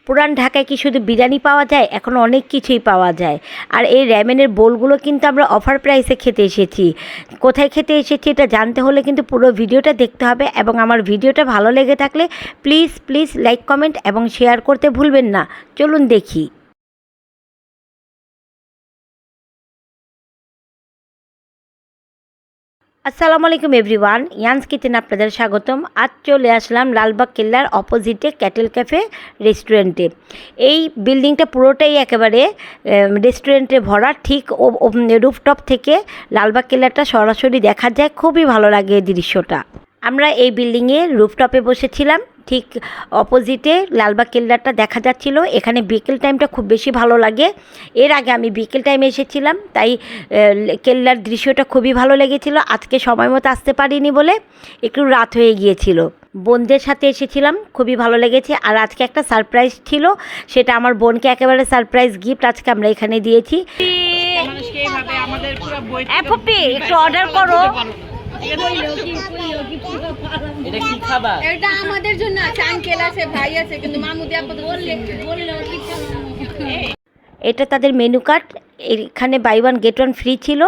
পুরান ঢাকায় কি শুধু বিরিয়ানি পাওয়া যায়? এখন অনেক কিছুই পাওয়া যায়। আর এই র্যামেনের বোলগুলো কিন্তু আমরা অফার প্রাইসে খেতে এসেছি। কোথায় খেতে এসেছি এটা জানতে হলে কিন্তু পুরো ভিডিওটা দেখতে হবে, এবং আমার ভিডিওটা ভালো লেগে থাকলে প্লিজ প্লিজ লাইক, কমেন্ট এবং শেয়ার করতে ভুলবেন না। চলুন দেখি। আসসালামু আলাইকুম এভরিওয়ান, ইয়ান্স কিচেনে আপনাদের স্বাগতম। আজ চলে আসলাম লালবাগ কেল্লার অপোজিটে ক্যাটেল ক্যাফে রেস্টুরেন্টে। এই বিল্ডিংটা পুরোটাই একেবারে রেস্টুরেন্টে ভরা। ঠিক রুফটপ থেকে লালবাগ কেল্লাটা সরাসরি দেখা যায়, খুবই ভালো লাগে এই দৃশ্যটা। আমরা এই বিল্ডিংয়ে রুফটপে বসেছিলাম, ঠিক অপোজিটে লালবাগ কেল্লাটা দেখা যাচ্ছিল। এখানে বিকেল টাইমটা খুব বেশি ভালো লাগে। এর আগে আমি বিকেল টাইমে এসেছিলাম, তাই কেল্লার দৃশ্যটা খুবই ভালো লেগেছিল। আজকে সময় মতো আসতে পারিনি বলে একটু রাত হয়ে গিয়েছিল। বোনদের সাথে এসেছিলাম, খুবই ভালো লেগেছে। আর আজকে একটা সারপ্রাইজ ছিল, সেটা আমার বোনকে একেবারে সারপ্রাইজ গিফট আজকে আমরা এখানে দিয়েছি। একটু অর্ডার করো। এটা কি খাবার? এটা আমাদের জন্য আছে, আঙ্কেল আছে, ভাই আছে, কিন্তু মামুদি আপু বললে এটা তাদের মেনু কার্ড। এখানে buy one get one free ছিল।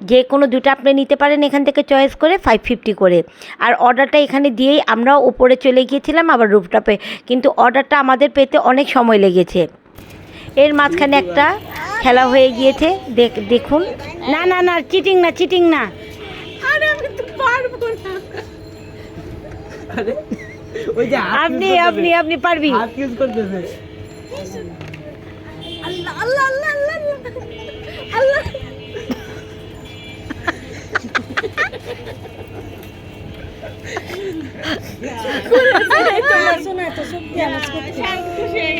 যে কোনো দুটো আপনি নিতে পারেন এখান থেকে চয়েস করে, 550 করে। আর অর্ডারটা এখানে দিয়েই আমরাও উপরে চলে গিয়েছিলাম, আবার রুফটপে। কিন্তু অর্ডারটা আমাদের পেতে অনেক সময় লেগেছে। এর মাঝখানে একটা খেলা হয়ে গিয়েছে, দেখুন। না না না, চিটিং না, চিটিং না। আরে আমি তো পারবো না। আরে ওই যে আপনি আপনি আপনি পারবি। হাত ইউজ করতেছে। আল্লাহ আল্লাহ আল্লাহ আল্লাহ আল্লাহ।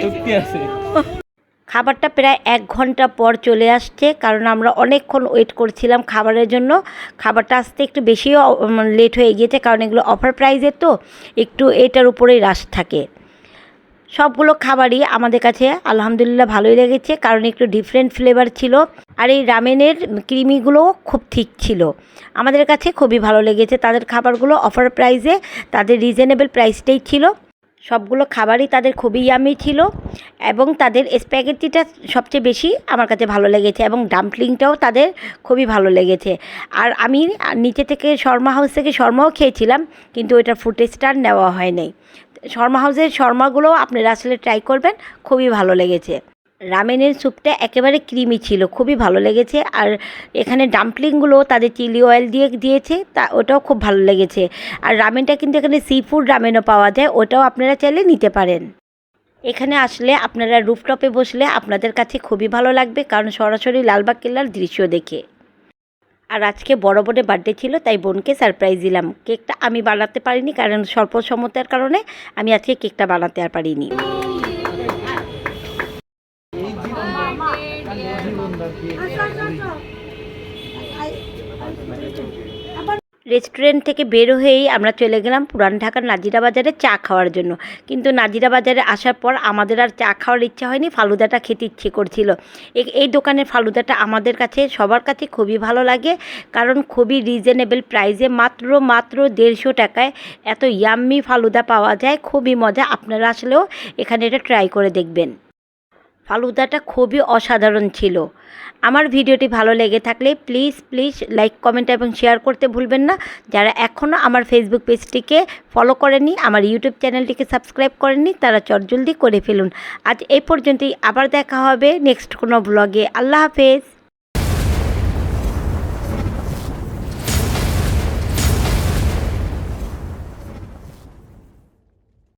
শক্তি আছে। খাবারটা প্রায় 1 ঘন্টা পর চলে আসছে, কারণ আমরা অনেকক্ষণ ওয়েট করছিলাম খাবারের জন্য। খাবারটা আসতে একটু বেশিও লেট হয়ে গিয়েছে, কারণ এগুলো অফার প্রাইজের তো একটু এটার উপরেই রাশ থাকে। সবগুলো খাবারই আমাদের কাছে আলহামদুলিল্লাহ ভালোই লেগেছে, কারণ একটু ডিফারেন্ট ফ্লেভার ছিল। আর এই রামেনের ক্রিমিগুলোও খুব ঠিক ছিল। আমাদের কাছে খুবই ভালো লেগেছে তাদের খাবারগুলো। অফার প্রাইসে তাদের রিজনেবল প্রাইসটাই ছিল। সবগুলো খাবারই তাদের খুবই ইয়ামি ছিল, এবং তাদের স্প্যাগেটিটা সবচেয়ে বেশি আমার কাছে ভালো লেগেছে, এবং ডাম্পলিংটাও তাদের খুবই ভালো লেগেছে। আর আমি নিচে থেকে শর্মা হাউস থেকে শর্মাও খেয়েছিলাম, কিন্তু ওইটার ফুটেজটা আর নেওয়া হয় নাই। শর্মা হাউসের শর্মাগুলোও আপনারা আসলে ট্রাই করবেন, খুবই ভালো লেগেছে। রামেনের স্যুপটা একেবারে ক্রিমি ছিল, খুবই ভালো লেগেছে। আর এখানে ডাম্পলিংগুলো তাদের চিলি অয়েল দিয়ে দিয়েছে, তা ওটাও খুব ভালো লেগেছে। আর রামেনটা কিন্তু এখানে সি ফুড রামেনও পাওয়া যায়, ওটাও আপনারা চাইলে নিতে পারেন। এখানে আসলে আপনারা রুফটপে বসলে আপনাদের কাছে খুবই ভালো লাগবে, কারণ সরাসরি লালবাগ কেল্লার দৃশ্য দেখে। আর আজকে বড় বোনের বার্থডে ছিল, তাই বোনকে সারপ্রাইজ দিলাম। কেকটা আমি বানাতে পারিনি, কারণ স্বল্প সমতার কারণে আমি আজকে কেকটা বানাতে আর পারিনি। রেস্টুরেন্ট থেকে বের হয়েই আমরা চলে গেলাম পুরান ঢাকার নাজিরা বাজারে চা খাওয়ার জন্য। কিন্তু নাজিরা বাজারে আসার পর আমাদের আর চা খাওয়ার ইচ্ছা হয়নি, ফালুদাটা খেতে ইচ্ছে করছিল। এই দোকানের ফালুদাটা আমাদের কাছে সবার কাছে খুবই ভালো লাগে, কারণ খুবই রিজনেবল প্রাইসে মাত্র 150 টাকায় এত ইয়াম্মি ফালুদা পাওয়া যায়। খুবই মজা, আপনারা আসলেও এখানে এটা ট্রাই করে দেখবেন। ফালুদাটা খুবই অসাধারণ ছিল। আমার ভিডিওটি ভালো লেগে থাকলে প্লিজ প্লিজ লাইক, কমেন্ট এবং শেয়ার করতে ভুলবেন না। যারা এখনও আমার ফেসবুক পেজটিকে ফলো করেননি, আমার ইউটিউব চ্যানেলটিকে সাবস্ক্রাইব করেননি, তারা চটজলদি করে ফেলুন। আজ এই পর্যন্তই, আবার দেখা হবে নেক্সট কোনো ব্লগে। আল্লাহ হাফেজ।